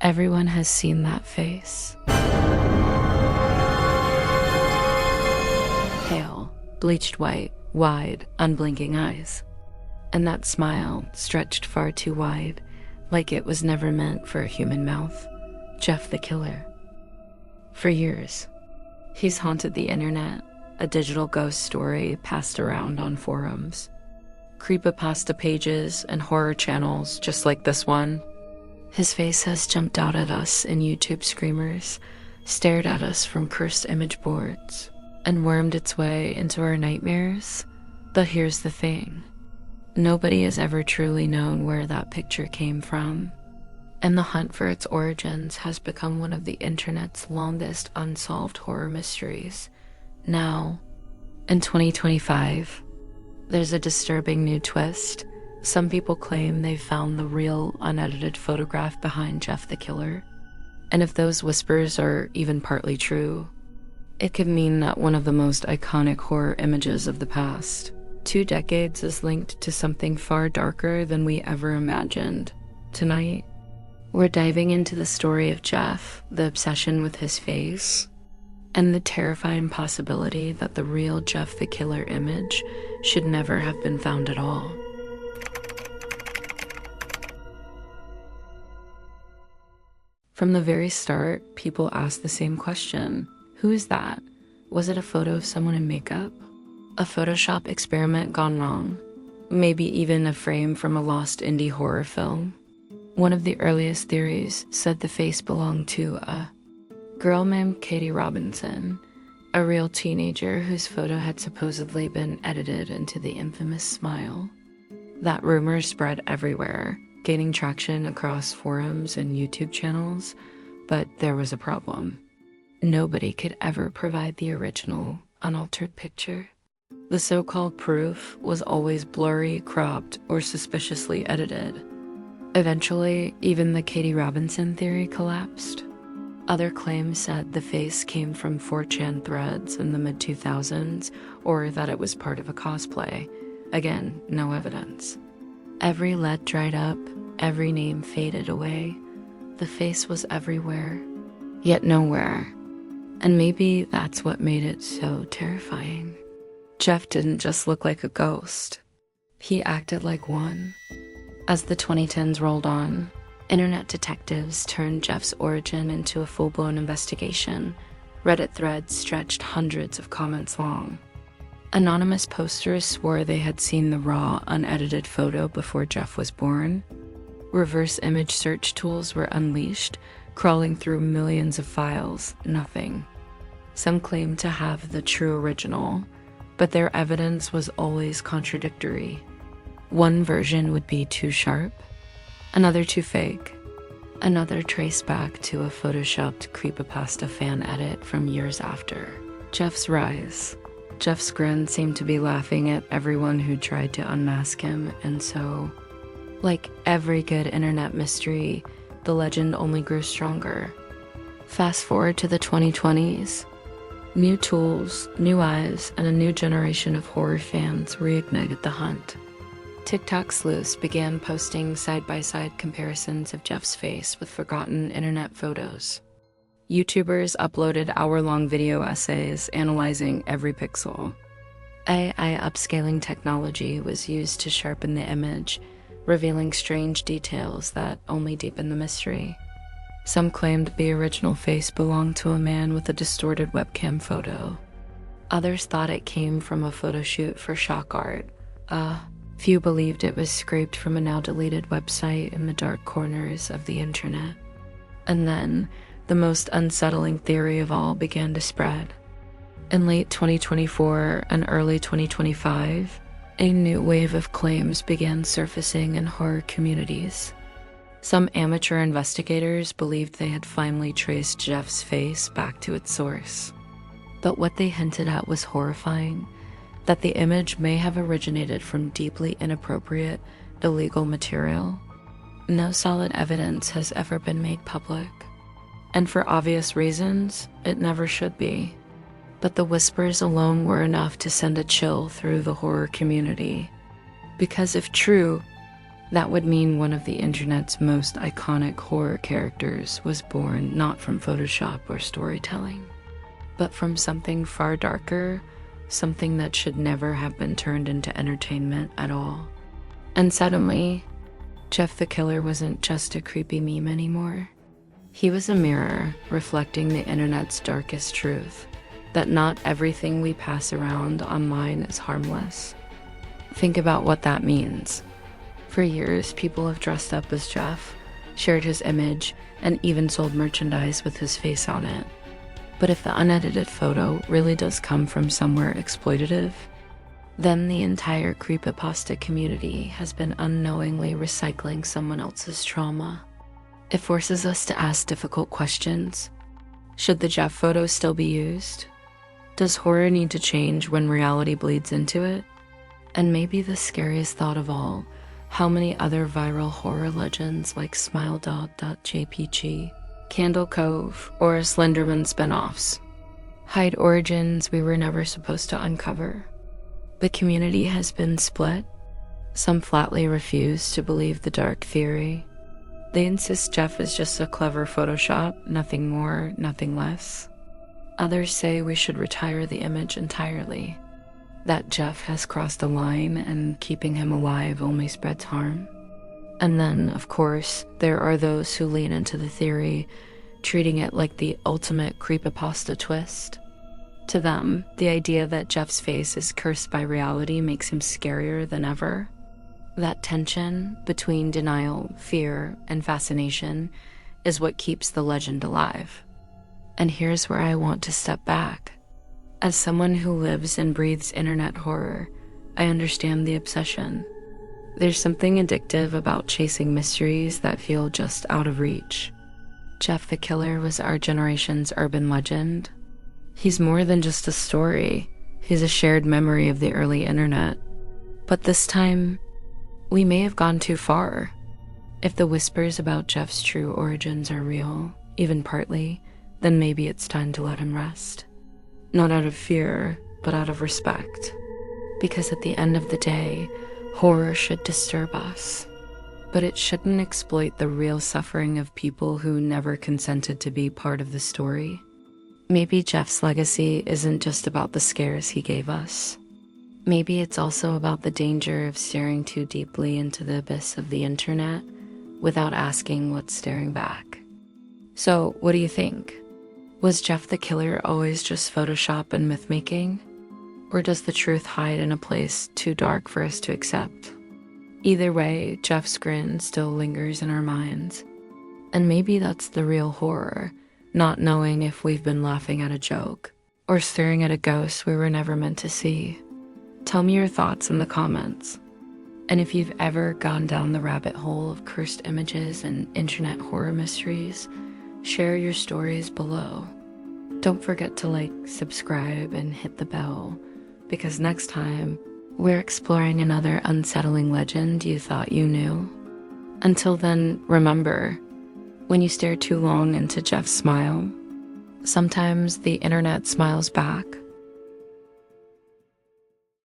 Everyone has seen that face. Pale, bleached white, wide, unblinking eyes. And that smile stretched far too wide, like it was never meant for a human mouth. Jeff the Killer. For years, he's haunted the internet, a digital ghost story passed around on forums. Creepypasta pages and horror channels just like this one. His face has jumped out at us in YouTube screamers, stared at us from cursed image boards, and wormed its way into our nightmares. But here's the thing. Nobody has ever truly known where that picture came from, and the hunt for its origins has become one of the internet's longest unsolved horror mysteries. Now, in 2025, there's a disturbing new twist. Some people claim they've found the real, unedited photograph behind Jeff the Killer. And if those whispers are even partly true, it could mean that one of the most iconic horror images of the past 2 decades is linked to something far darker than we ever imagined. Tonight, we're diving into the story of Jeff, the obsession with his face, and the terrifying possibility that the real Jeff the Killer image should never have been found at all. From the very start, people asked the same question. Who is that? Was it a photo of someone in makeup? A Photoshop experiment gone wrong? Maybe even a frame from a lost indie horror film? One of the earliest theories said the face belonged to a girl named Katie Robinson, a real teenager whose photo had supposedly been edited into the infamous smile. That rumor spread everywhere, gaining traction across forums and YouTube channels, but there was a problem. Nobody could ever provide the original, unaltered picture. The so-called proof was always blurry, cropped, or suspiciously edited. Eventually, even the Katie Robinson theory collapsed. Other claims said the face came from 4chan threads in the mid-2000s, or that it was part of a cosplay. Again, no evidence. Every lead dried up, every name faded away. The face was everywhere, yet nowhere. And maybe that's what made it so terrifying. Jeff didn't just look like a ghost. He acted like one. As the 2010s rolled on, internet detectives turned Jeff's origin into a full-blown investigation. Reddit threads stretched hundreds of comments long. Anonymous posters swore they had seen the raw, unedited photo before Jeff was born. Reverse image search tools were unleashed, crawling through millions of files. Nothing. Some claimed to have the true original, but their evidence was always contradictory. One version would be too sharp, another too fake, another traced back to a photoshopped creepypasta fan edit from years after. Jeff's rise. Jeff's grin seemed to be laughing at everyone who tried to unmask him, and so, like every good internet mystery, the legend only grew stronger. Fast forward to the 2020s. New tools, new eyes, and a new generation of horror fans reignited the hunt. TikTok sleuths began posting side-by-side comparisons of Jeff's face with forgotten internet photos. YouTubers uploaded hour-long video essays analyzing every pixel. AI upscaling technology was used to sharpen the image, revealing strange details that only deepened the mystery. Some claimed the original face belonged to a man with a distorted webcam photo. Others thought it came from a photo shoot for shock art. Few believed it was scraped from a now-deleted website in the dark corners of the internet. And then, the most unsettling theory of all began to spread. In late 2024 and early 2025, a new wave of claims began surfacing in horror communities. Some amateur investigators believed they had finally traced Jeff's face back to its source. But what they hinted at was horrifying, that the image may have originated from deeply inappropriate, illegal material. No solid evidence has ever been made public. And for obvious reasons, it never should be. But the whispers alone were enough to send a chill through the horror community. Because if true, That would mean one of the internet's most iconic horror characters was born not from Photoshop or storytelling, but from something far darker, something that should never have been turned into entertainment at all. And suddenly, Jeff the Killer wasn't just a creepy meme anymore. He was a mirror reflecting the internet's darkest truth, that not everything we pass around online is harmless. Think about what that means. For years, people have dressed up as Jeff, shared his image, and even sold merchandise with his face on it. But if the unedited photo really does come from somewhere exploitative, then the entire creepypasta community has been unknowingly recycling someone else's trauma. It forces us to ask difficult questions. Should the Jeff photo still be used? Does horror need to change when reality bleeds into it? And maybe the scariest thought of all, how many other viral horror legends like SmileDog.jpg, Candle Cove, or Slenderman spinoffs hide origins we were never supposed to uncover? The community has been split. Some flatly refuse to believe the dark theory. They insist Jeff is just a clever Photoshop, nothing more, nothing less. Others say we should retire the image entirely, that Jeff has crossed a line and keeping him alive only spreads harm. And then, of course, there are those who lean into the theory, treating it like the ultimate creepypasta twist. To them, the idea that Jeff's face is cursed by reality makes him scarier than ever. That tension between denial, fear, and fascination is what keeps the legend alive. And here's where I want to step back. As someone who lives and breathes internet horror, I understand the obsession. There's something addictive about chasing mysteries that feel just out of reach. Jeff the Killer was our generation's urban legend. He's more than just a story. He's a shared memory of the early internet. But this time, we may have gone too far. If the whispers about Jeff's true origins are real, even partly, then maybe it's time to let him rest. Not out of fear, but out of respect. Because at the end of the day, horror should disturb us. But it shouldn't exploit the real suffering of people who never consented to be part of the story. Maybe Jeff's legacy isn't just about the scares he gave us. Maybe it's also about the danger of staring too deeply into the abyss of the internet without asking what's staring back. So, what do you think? Was Jeff the Killer always just Photoshop and myth-making? Or does the truth hide in a place too dark for us to accept? Either way, Jeff's grin still lingers in our minds. And maybe that's the real horror, not knowing if we've been laughing at a joke or staring at a ghost we were never meant to see. Tell me your thoughts in the comments. And if you've ever gone down the rabbit hole of cursed images and internet horror mysteries, share your stories below. Don't forget to like, subscribe, and hit the bell, because next time, we're exploring another unsettling legend you thought you knew. Until then, remember, when you stare too long into Jeff's smile, sometimes the internet smiles back.